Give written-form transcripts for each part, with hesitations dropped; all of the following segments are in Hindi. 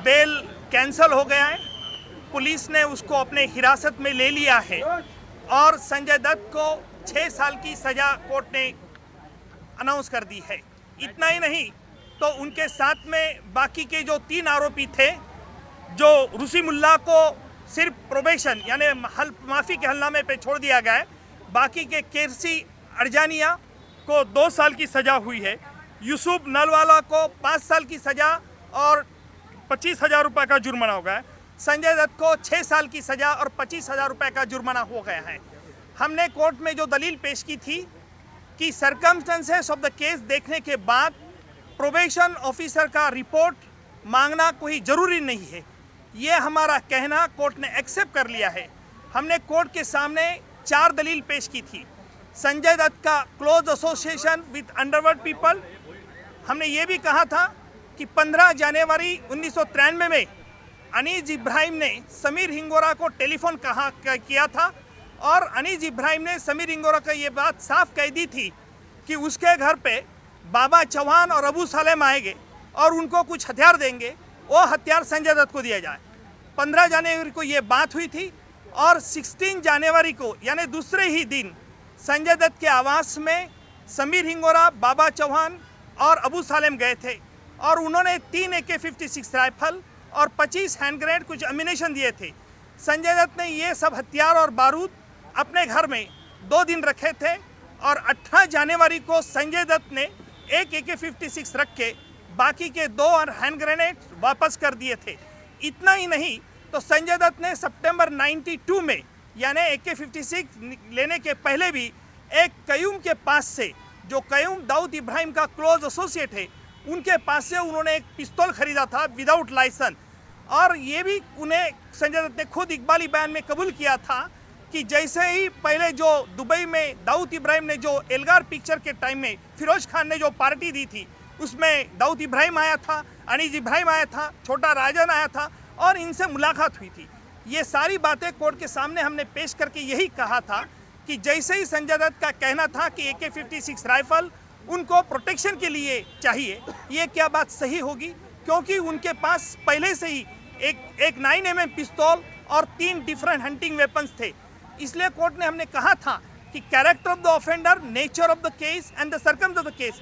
बेल कैंसल हो गया है, पुलिस ने उसको अपने हिरासत में ले लिया है और संजय दत्त को 6 साल की सजा कोर्ट ने अनाउंस कर दी है। इतना ही नहीं तो उनके साथ में बाकी के जो 3 आरोपी थे, जो रूसी मुल्ला को सिर्फ प्रोबेशन यानी माफ़ी के हलनामे पे छोड़ दिया गया है, बाकी के केरसी अर्जानिया को 2 साल की सज़ा हुई है, यूसुफ नलवाला को 5 साल की सज़ा और 25,000 रुपये का जुर्माना हो गया है। संजय दत्त को 6 साल की सज़ा और 25,000 रुपये का जुर्माना हो गया है। हमने कोर्ट में जो दलील पेश की थी कि सर्कमस्टेंसेस ऑफ द केस देखने के बाद प्रोबेशन ऑफिसर का रिपोर्ट मांगना कोई ज़रूरी नहीं है, ये हमारा कहना कोर्ट ने एक्सेप्ट कर लिया है। हमने कोर्ट के सामने 4 दलील पेश की थी। संजय दत्त का close association with underworld people, हमने ये भी कहा था कि 15 जनवरी 1993 में अनीस इब्राहिम ने समीर हिंगोरा को टेलीफोन किया था और अनीस इब्राहिम ने समीर हिंगोरा का ये बात साफ कह दी थी कि उसके घर पे बाबा चौहान और अबू सालेम आएंगे और उनको कुछ हथियार देंगे, वो हथियार संजय दत्त को दिया जाए। 15 जनवरी को ये बात हुई थी और 16 जनवरी को यानी दूसरे ही दिन संजय दत्त के आवास में समीर हिंगोरा, बाबा चौहान और अबू सालेम गए थे और उन्होंने 3 AK-56 राइफल और 25 हैंड ग्रेनेड, कुछ एम्यूनेशन दिए थे। संजय दत्त ने ये सब हथियार और बारूद अपने घर में 2 दिन रखे थे और 18 जनवरी को संजय दत्त ने 1 AK-56 रख के बाकी के 2 हैंड ग्रेनेड वापस कर दिए थे। इतना ही नहीं तो संजय दत्त ने सितंबर 92 में यानी AK-56 लेने के पहले भी एक कयूम के पास से, जो कयूम दाऊद इब्राहिम का क्लोज एसोसिएट है, उनके पास से उन्होंने एक पिस्तौल खरीदा था विदाउट लाइसेंस। और ये भी उन्हें संजय दत्त ने खुद इकबाली बयान में कबूल किया था कि जैसे ही पहले जो दुबई में दाऊद इब्राहिम ने जो एल्गार पिक्चर के टाइम में फिरोज खान ने जो पार्टी दी थी, उसमें दाऊद इब्राहिम आया था, अनीस इब्राहिम आया था, छोटा राजन आया था और इनसे मुलाकात हुई थी। ये सारी बातें कोर्ट के सामने हमने पेश करके यही कहा था कि जैसे ही संजय दत्त का कहना था कि AK-56 राइफल उनको प्रोटेक्शन के लिए चाहिए, ये क्या बात सही होगी? क्योंकि उनके पास पहले से ही एक 9mm पिस्तौल और 3 डिफरेंट हंटिंग वेपन्स थे। इसलिए कोर्ट ने हमने कहा था कि character of the offender, nature of the case and the circumstances of the case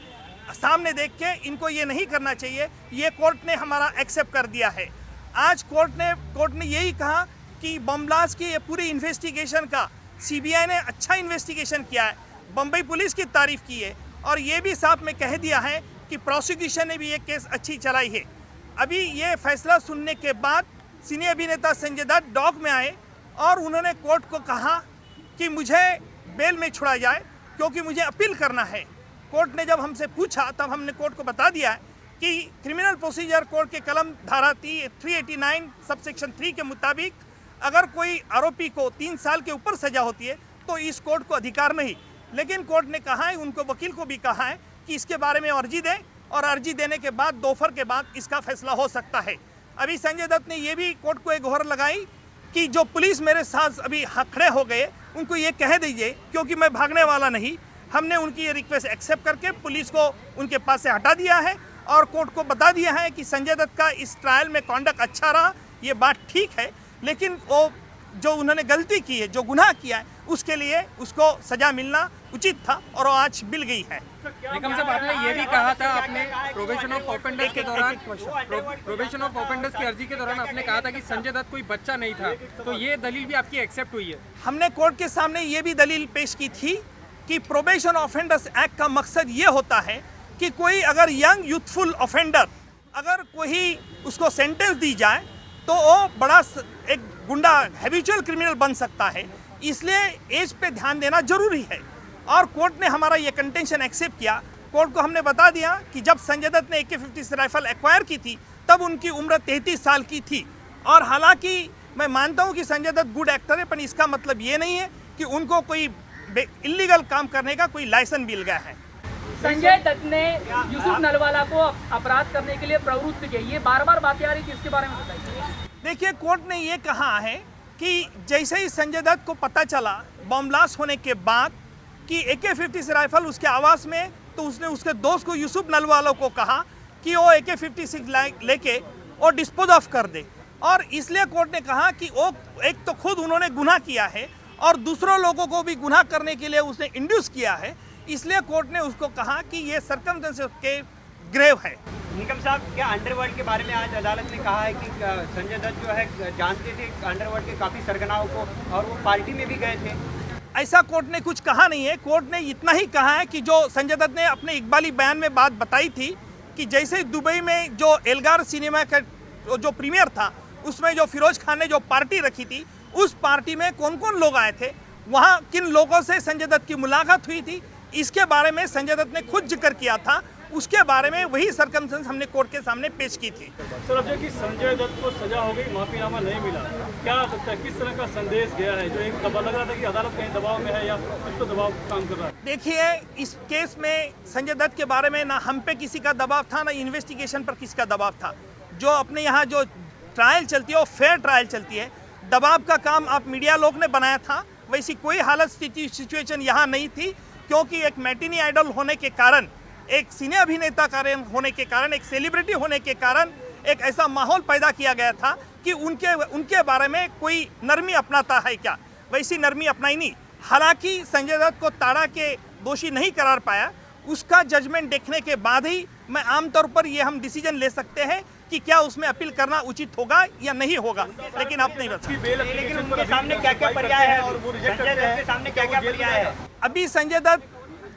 सामने देख के इनको ये नहीं करना चाहिए। ये कोर्ट ने हमारा एक्सेप्ट कर दिया है। आज कोर्ट ने यही कहा कि बम ब्लास्ट की ये पूरी इन्वेस्टिगेशन का CBI ने अच्छा इन्वेस्टिगेशन किया है, बम्बई पुलिस की तारीफ की है और ये भी साफ में कह दिया है कि प्रोसिक्यूशन ने भी ये केस अच्छी चलाई है। अभी ये फैसला सुनने के बाद सीनियर अभिनेता संजय दत्त डॉक में आए और उन्होंने कोर्ट को कहा कि मुझे बेल में छुड़ा जाए क्योंकि मुझे अपील करना है। कोर्ट ने जब हमसे पूछा तब हमने कोर्ट को बता दिया है कि क्रिमिनल प्रोसीजर कोड के कलम धारा 389 सबसेक्शन 3 के मुताबिक अगर कोई आरोपी को 3 साल के ऊपर सजा होती है तो इस कोर्ट को अधिकार नहीं। लेकिन कोर्ट ने कहा है, उनको वकील को भी कहा है कि इसके बारे में अर्जी दें और अर्जी देने के बाद दोपहर के बाद इसका फैसला हो सकता है। अभी संजय दत्त ने ये भी कोर्ट को एक गुहार लगाई कि जो पुलिस मेरे साथ अभी खड़े हो गए उनको ये कह दीजिए, क्योंकि मैं भागने वाला नहीं। हमने उनकी ये रिक्वेस्ट एक्सेप्ट करके पुलिस को उनके पास से हटा दिया है और कोर्ट को बता दिया है कि संजय दत्त का इस ट्रायल में कॉन्डक्ट अच्छा रहा, ये बात ठीक है, लेकिन वो जो उन्होंने गलती की है, जो गुनाह किया है, उसके लिए उसको सजा मिलना उचित था और वो आज मिल गई है। निकम साहब, आपने ये भी कहा था अपने प्रोबेशन ऑफ ऑफेंडर्स के दौरान, प्रोबेशन ऑफ ऑफेंडर्स की अर्जी के दौरान आपने कहा था कि संजय दत्त कोई बच्चा नहीं था, तो ये दलील भी आपकी एक्सेप्ट हुई है? हमने कोर्ट के सामने ये भी दलील पेश की थी कि प्रोबेशन ऑफेंडर्स एक्ट का मकसद ये होता है कि कोई अगर यंग यूथफुल ऑफेंडर अगर कोई उसको सेंटेंस दी जाए तो वो बड़ा एक गुंडा हैबिचुअल क्रिमिनल बन सकता है, इसलिए एज पे ध्यान देना जरूरी है। और कोर्ट ने हमारा ये कंटेंशन एक्सेप्ट किया। कोर्ट को हमने बता दिया कि जब संजय दत्त ने AK-56 राइफल एक्वायर की थी तब उनकी उम्र 33 साल की थी। और हालांकि मैं मानता हूँ कि संजय दत्त गुड एक्टर है, पर इसका मतलब ये नहीं है कि उनको कोई इल्लीगल काम करने का कोई लाइसेंस मिल गया है। संजय दत्त ने यूसुफ नलवाला को अपराध करने के लिए प्रवृत्त किया, ये बार बार बातें आ रही थी, इसके बारे में बताइए। देखिए, कोर्ट ने ये कहा है कि जैसे ही संजय दत्त को पता चला बम ब्लास्ट होने के बाद कि AK-56 राइफल उसके आवास में, तो उसने उसके दोस्त को यूसुफ नलवाला को कहा कि वो AK-56 लेके और डिस्पोज ऑफ कर दे। और इसलिए कोर्ट ने कहा कि वो एक तो खुद उन्होंने गुनाह किया है और दूसरों लोगों को भी गुनाह करने के लिए उसने इंड्यूस किया है, इसलिए कोर्ट ने उसको कहा कि ये सर्कमस्टेंसेस के ग्रेव है। निकम साहब, क्या अंडरवर्ल्ड के बारे में आज अदालत ने कहा है कि संजय दत्त जो है जानते थे अंडरवर्ल्ड के काफ़ी सरगनाओं को और वो पार्टी में भी गए थे? ऐसा कोर्ट ने कुछ कहा नहीं है। कोर्ट ने इतना ही कहा है कि जो संजय दत्त ने अपने इकबाली बयान में बात बताई थी कि जैसे दुबई में जो एल्गार सिनेमा का जो प्रीमियर था उसमें जो फिरोज खान ने जो पार्टी रखी थी, उस पार्टी में कौन कौन लोग आए थे, वहाँ किन लोगों से संजय दत्त की मुलाकात हुई थी, इसके बारे में संजय दत्त ने खुद जिक्र किया था। उसके बारे में वही सर्कमस्टेंस हमने कोर्ट के सामने पेश की थी। सर, अब जो कि संजय दत्त को सजा हो गई, माफीनामा नहीं मिला, क्या लगता है किस तरह का संदेश गया है? जो एक दबाव लग रहा था कि अदालत कहीं दबाव में है या कुछ तो दबाव काम कर रहा है। देखिए, इस केस में संजय दत्त के बारे में ना हम पे किसी का दबाव था, ना इन्वेस्टिगेशन पर किसी का दबाव था। जो अपने यहाँ जो ट्रायल चलती है वो फेयर ट्रायल चलती है। दबाव का काम आप मीडिया लोग ने बनाया था, वैसी कोई हालत सिचुएशन यहाँ नहीं थी, क्योंकि एक मैटिनी आइडल होने के कारण, एक सिने अभिनेता होने के कारण, एक सेलिब्रिटी होने के कारण एक ऐसा माहौल पैदा किया गया था कि उनके बारे में कोई नरमी अपनाता है क्या, वैसी नरमी अपनाई नहीं। हालांकि संजय दत्त को ताड़ा के दोषी नहीं करार पाया, उसका जजमेंट देखने के बाद ही मैं आमतौर पर ये हम डिसीजन ले सकते हैं कि क्या उसमें अपील करना उचित होगा या नहीं होगा, लेकिन आप नहीं बता। लेकिन उनके सामने क्या क्या पर्याय है और संजय दत्त के सामने क्या क्या पर्याय है? अभी संजय दत्त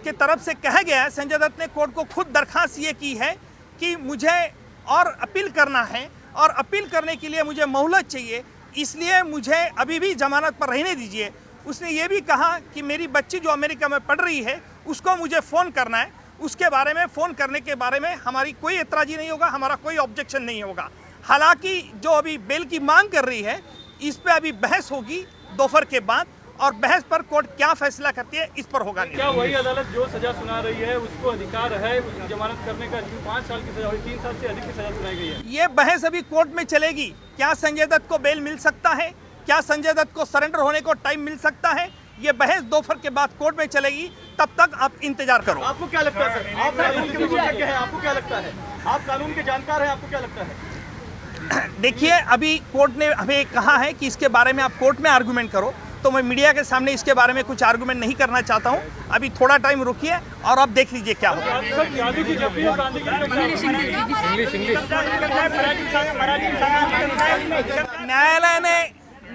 के तरफ से कहा गया है, संजय दत्त ने कोर्ट को खुद दरखास्त ये की है कि मुझे और अपील करना है और अपील करने के लिए मुझे मोहलत चाहिए, इसलिए मुझे अभी भी जमानत पर रहने दीजिए। उसने ये भी कहा कि मेरी बच्ची जो अमेरिका में पढ़ रही है उसको मुझे फ़ोन करना है, उसके बारे में फ़ोन करने के बारे में हमारी कोई एतराज़ी नहीं होगा, हमारा कोई ऑब्जेक्शन नहीं होगा। हालांकि जो अभी बेल की मांग कर रही है, इस पर अभी बहस होगी दोपहर के बाद, और बहस पर कोर्ट क्या फैसला करती है इस पर होगा। क्या वही अदालत जो सजा सुना रही है उसको अधिकार है उसकी जमानत करने का? 5 साल की सजा हुई, 3 साल से अधिक की सजा सुनाई गई है। ये बहस अभी कोर्ट में चलेगी। क्या संजय दत्त को बेल मिल सकता है, क्या संजय दत्त को सरेंडर होने को टाइम मिल सकता है, ये बहस दोपहर के बाद कोर्ट में चलेगी, तब तक आप इंतजार करो। आपको क्या लगता है सर? आप कानून के विशेषज्ञ हैं, आपको क्या लगता है? आप कानून के जानकार हैं, आपको क्या लगता है? देखिए, अभी कोर्ट ने हमें कहा है कि इसके बारे में आप कोर्ट में आर्गूमेंट करो, तो मैं मीडिया के सामने इसके बारे में कुछ आर्गूमेंट नहीं करना चाहता हूं। अभी थोड़ा टाइम रुकिए और आप देख लीजिए क्या होगा।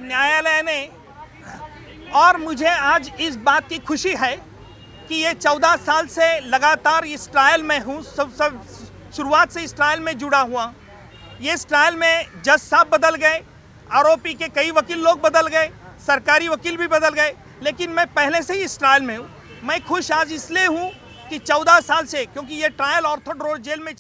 न्यायालय ने और मुझे आज इस बात की खुशी है कि ये 14 साल से लगातार इस ट्रायल में हूँ, सब शुरुआत से इस ट्रायल में जुड़ा हुआ। ये इस ट्रायल में जज साहब बदल गए, आरोपी के कई वकील लोग बदल गए, सरकारी वकील भी बदल गए, लेकिन मैं पहले से ही इस ट्रायल में हूँ। मैं खुश आज इसलिए हूँ कि 14 साल से, क्योंकि ये ट्रायल ऑर्थोड रोड जेल में